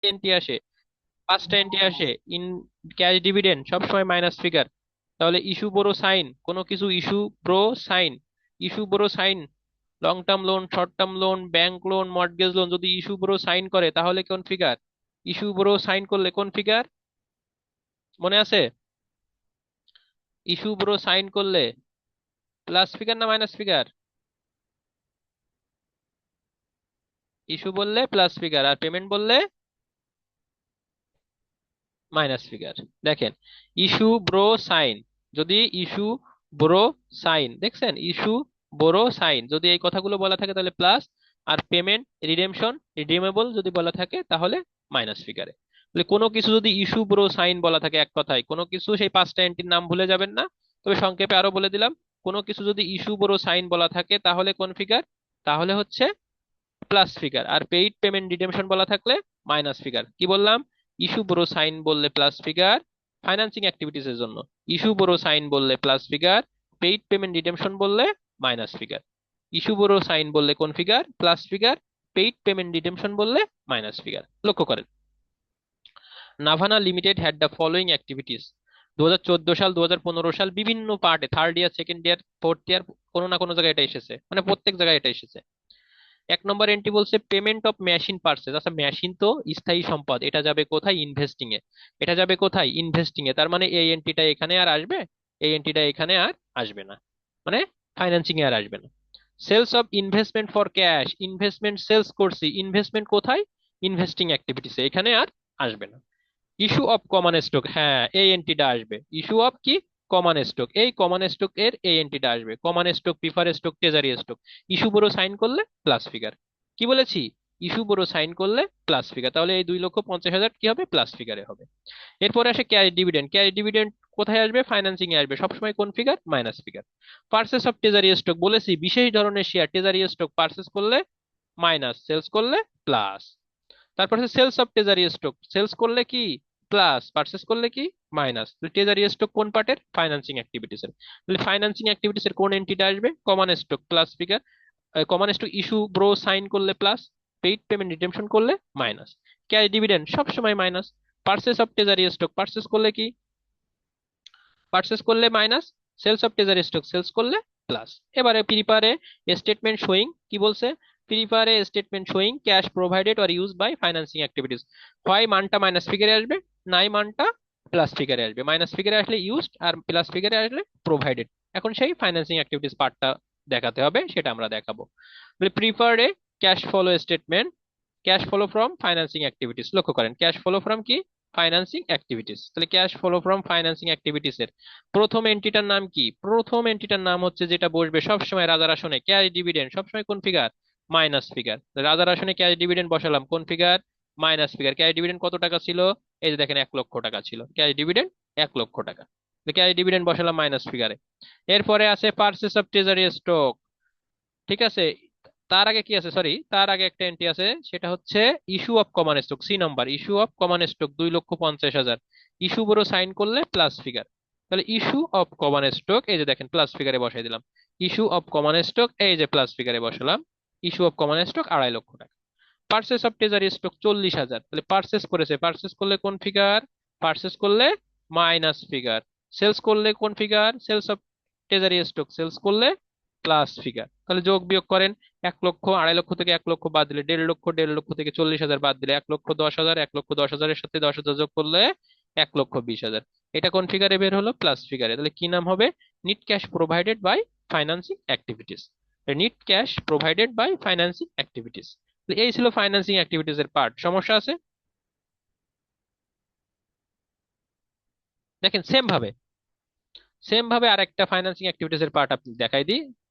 Entry আসে, 5টা entry আসে ইন ক্যাশ ডিভিডেন্ড সবসময় মাইনাস ফিগার। তাহলে ইস্যু বড় সাইন, কোনো কিছু ইস্যু ব্রো সাইন, ইস্যু বড় sign, long term loan, short term loan, bank loan, mortgage loan যদি ইস্যু বড় সাইন করে তাহলে কোন ফিগার? ইস্যু বড় সাইন করলে কোন ফিগার? মনে আছে? ইস্যু বড় সাইন করলে প্লাস ফিগার না মাইনাস ফিগার? ইস্যু বললে প্লাস ফিগার আর পেমেন্ট বললে মাইনাস ফিগার। দেখেন, ইস্যু ব্রো সাইন, যদি ইস্যু ব্রো সাইন, দেখছেন ইস্যু ব্রো সাইন যদি এই কথাগুলো বলা থাকে তাহলে প্লাস, আর পেমেন্ট রিডেমশন রিডিমেবল যদি বলা থাকে তাহলে মাইনাস ফিগারে। তাহলে কোনো কিছু যদি ইস্যু ব্রো সাইন বলা থাকে, এক কথায় কোনো কিছু, সেই 5টা এন্ট্রির নাম ভুলে যাবেন না। তবে সংক্ষেপে আরো বলে দিলাম, কোনো কিছু যদি ইস্যু ব্রো সাইন বলা থাকে তাহলে কোন ফিগার? তাহলে হচ্ছে প্লাস ফিগার। আর পেইড পেমেন্ট রিডেমশন বলা থাকলে মাইনাস ফিগার। কি বললাম? ইস্যু বড় সাইন বললে প্লাস ফিগার ফাইন্যান্সিং অ্যাক্টিভিটিস এর জন্য, ইস্যু বড় সাইন বললে plus figure, paid payment redemption বললে মাইনাস ফিগার। ইস্যু বড় সাইন বললে কোন figure? Plus figure. Paid payment redemption বললে মাইনাস ফিগার। লক্ষ্য করেন, Navana limited had the following activities. 2014 সাল, 2015 সাল বিভিন্ন পার্টে, third year, second year, fourth year, কোনো না কোনো জায়গায় এটা এসেছে, মানে প্রত্যেক জায়গায় এটা এসেছে। 1 নম্বর এন্ট্রি বলছে পেমেন্ট অফ মেশিন পার্সেস। আচ্ছা, মেশিন তো স্থায়ী সম্পদ, এটা যাবে কোথায়? ইনভেস্টিং এ। এটা যাবে কোথায়? ইনভেস্টিং এ। তার মানে এই এন্ট্রিটা এখানে আর আসবে, এই এন্ট্রিটা এখানে আর আসবে না, মানে ফাইন্যান্সিং এ আর আসবে না। Sales of investment for cash, investment sales করছি, ইনভেস্টমেন্ট কোথায়? ইনভেস্টিং অ্যাক্টিভিটিস, এখানে আর আসবে না। ইস্যু অফ কমন স্টক, হ্যাঁ এই এন্ট্রিটা আসবে। ইস্যু অফ কি? Common stock. এই কমন স্টক এর এই এন্ট্রিটা আসবে। Common stock, prefer stock, treasury stock. Issue বড় সাইন করলে প্লাস ফিগার। কি বলেছি? ইস্যু বড় সাইন করলে প্লাস ফিগার, তাহলে এই 2,50,000 কি হবে? প্লাস ফিগারে হবে। এরপরে আসে ক্যাশ ডিভিডেন্ড। ক্যাশ ডিভিডেন্ড কোথায় আসবে? ফাইন্যান্সিং এ আসবে। সবসময় কোন figure? Minus figure. Purchase of treasury stock বলেছি, বিশেষ ধরনের শেয়ার ট্রেজারি স্টক পার্সেস করলে মাইনাস, সেলস করলে প্লাস। তারপর হচ্ছে sales of treasury stock, sales করলে কি? প্লাস, পারচেস করলে কি? মাইনাস। ট্রেজারি স্টক কোন পার্টের? ফাইন্যান্সিং অ্যাক্টিভিটিস এর। তাহলে ফাইন্যান্সিং অ্যাক্টিভিটিস এর কোন এন্ট্রিটা আসবে? Common stock, plus figure. Common stock issue ব্রো সাইন করলে প্লাস, পেইড পেমেন্ট রিডেমশন করলে মাইনাস। ক্যাশ ডিভিডেন্ড সবসময় minus. Purchase of treasury stock, purchase করলে কি? পারচেস করলে minus. Sales of treasury stock, sales করলে প্লাস। এবারে প্রিপারে স্টেটমেন্ট শোয়িং, কি বলছে? Prepare statement showing cash provided or use by financing activities. হয় মানটা মাইনাস ফিগারে আসবে, নাই মানটা প্লাস ফিগারে আসবে। মাইনাস ফিগারে আসলে ইউজড, আর প্লাস ফিগারে আসলে প্রোভাইডেড। এখন সেই ফাইন্যান্সিং অ্যাক্টিভিটিস পার্টটা দেখাতে হবে, সেটা আমরা দেখাবো। Prepare cash flow statement, cash flow from financing activities. লক্ষ্য করেন, ক্যাশ ফলো ফ্রম কি? Financing activities. তাহলে cash flow from financing activities এর প্রথম এন্ট্রিটার নাম কি? প্রথম এন্ট্রিটার নাম হচ্ছে, যেটা বসবে সবসময় রাজার আসনে, ক্যাশ ডিভিডেন্ড, সবসময় কোন ফিগার? Minus figure. রাজার আসনে ক্যাশ ডিভিডেন্ড বসালাম, কোন figure? Minus figure. Cash dividend কত টাকা ছিল? এই যে দেখেন, 1 লক্ষ টাকা ছিল ক্যাশ ডিভিডেন্ড, 1 লক্ষ টাকা। ক্যাশ ডিভিডেন্ড বসালাম মাইনাস ফিগারে। এরপরে আছে পার্সেস অফ ট্রেজারি স্টক, ঠিক আছে। তার আগে কি আছে? সরি, তার আগে একটা এন্ট্রি আছে, সেটা হচ্ছে issue of common stock, C number. Issue of common stock 2,50,000। Issue বড় সাইন করলে প্লাস ফিগার। তাহলে ইস্যু অফ কমন স্টক, এই যে দেখেন প্লাস ফিগারে বসাই দিলাম। ইস্যু অফ কমন স্টক, এই যে প্লাস ফিগারে বসালাম। ইস্যু অফ কমন স্টক 2.5 লক্ষ টাকা। পার্সেস অফ ট্রেজারি স্টক 40,000, তাহলে পার্সেস করেছে, পার্সেস করলে কোন ফিগার? পার্সেস করলে মাইনাস ফিগার। সেলস করলে কোন figure? Sales of treasury stock, sales করলে প্লাস ফিগার। তাহলে যোগ বিয়োগ করেন, 1 লক্ষ, 2.5 লক্ষ থেকে 1 লক্ষ বাদ দিলে 1.5 লক্ষ, 1.5 লক্ষ থেকে 40,000 বাদ দিলে 1,10,000, 1,10,000-এর সাথে 10,000 যোগ করলে 1,20,000। এটা কোন ফিগারে বের হলো? প্লাস ফিগারে। তাহলে কি নাম হবে? Net cash provided by financing activities. Net cash provided by financing activities. এই ছিল ফাইন্যান্সিং অ্যাক্টিভিটিস এর পার্ট। সমস্যা আছে? দেখেন সেম ভাবে, সেম ভাবে আরেকটা ফাইন্যান্সিং অ্যাক্টিভিটিস এর পার্ট আপনি দেখাই দিই।